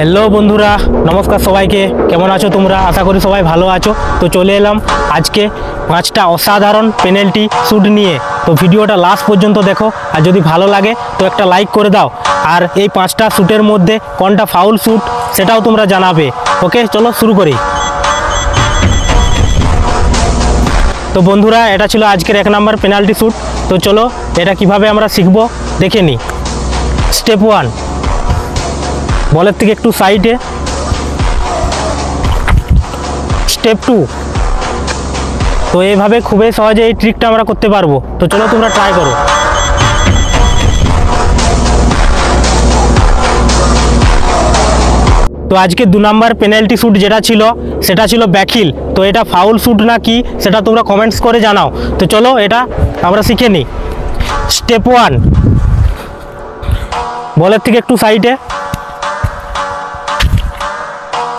Hello বন্ধুরা, নমস্কার সবাইকে। কেমন আছো তোমরা? আশা করি সবাই ভালো আছো। তো চলে এলাম আজকে 5টা অসাধারণ পেনাল্টি শ্যুট নিয়ে। তো ভিডিওটা লাস্ট পর্যন্ত দেখো, আর যদি ভালো লাগে তো একটা লাইক করে দাও। আর এই 5টা শ্যুটের মধ্যে কোনটা ফাউল শ্যুট সেটাও তোমরা জানাবে। ওকে, চলো শুরু করি। তো বন্ধুরা, এটা ছিল আজকের 1 নম্বর পেনাল্টি শ্যুট। তো চলো এটা কিভাবে আমরা শিখবো দেখে নিই। স্টেপ 1, বলের থেকে একটু সাইডে। স্টেপ 2, তো এইভাবে খুবই সহজে এই ট্রিকটা আমরা করতে পারবো। তো চলো তোমরা ট্রাই করো। তো আজকে 2 নম্বর পেনাল্টি শ্যুট যেটা ছিল সেটা ছিল ব্যাকহিল। তো এটা ফাউল শ্যুট না কি সেটা তোমরা কমেন্টস করে জানাও। তো চলো এটা আমরা শিখে নিই। স্টেপ 1, বলের থেকে একটু সাইডে।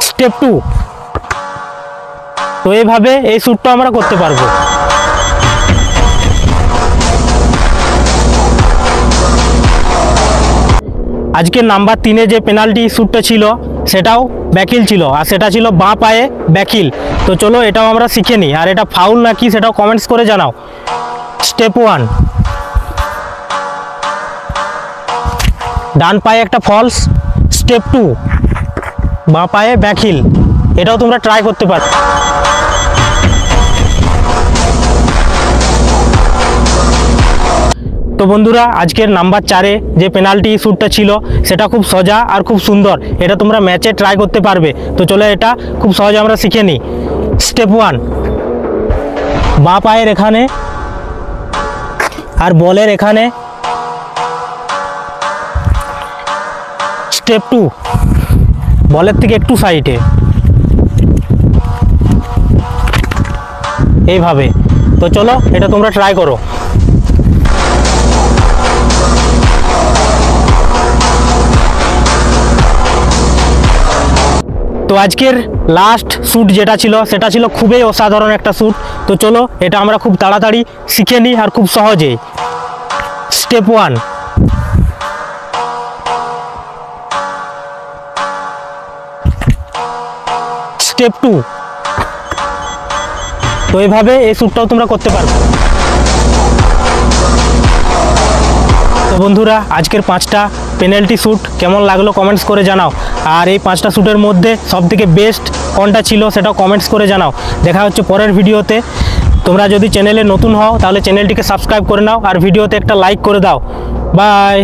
স্টেপ 2, তো এইভাবে এই শ্যুটটা আমরা করতে পারবো। আজকে নাম্বার 3-এ যে পেনাল্টি শ্যুটটা ছিল সেটাও ব্যাকহিল ছিল, আর সেটা ছিল বাঁ পায়ে ব্যাকহিল। তো চলো এটাও আমরা শিখে নিই, আর এটা ফাউল নাকি সেটাও কমেন্টস করে জানাও। স্টেপ 1, ডান পায়ে একটা ফলস। স্টেপ 2, বাঁ পায়ে ব্যাকহিল। এটাও তোমরা ট্রাই করতে পারো। তো বন্ধুরা, আজকের নাম্বার 4-এ যে পেনাল্টি শ্যুটটা ছিল সেটা খুব সোজা আর খুব সুন্দর। এটা তোমরা ম্যাচে ট্রাই করতে পারবে। তো চলো এটা খুব সহজে আমরা শিখে নিই। স্টেপ 1, বাঁ পায়ের এখানে আর বলের এখানে। স্টেপ 2, বলের থেকে একটু সাইডে। এইভাবে। তো চলো এটা তোমরা ট্রাই করো। তো আজকের লাস্ট শ্যুট যেটা ছিল সেটা ছিল খুবই অসাধারণ একটা শ্যুট। তো চলো এটা আমরা খুব তাড়াতাড়ি শিখে নিই আর খুব সহজেই। স্টেপ 1, স্টেপ 2, তো এইভাবে এই শ্যুটটাও তোমরা করতে পারবে। তো বন্ধুরা, আজকের 5টা পেনাল্টি শ্যুট কেমন লাগলো কমেন্টস করে জানাও। আর এই 5টা শ্যুটের মধ্যে সবথেকে বেস্ট কোনটা ছিল সেটাও কমেন্টস করে জানাও। দেখা হচ্ছে পরের ভিডিওতে। তোমরা যদি চ্যানেলে নতুন হও তাহলে চ্যানেলটিকে সাবস্ক্রাইব করে নাও, আর ভিডিওতে একটা লাইক করে দাও। বাই।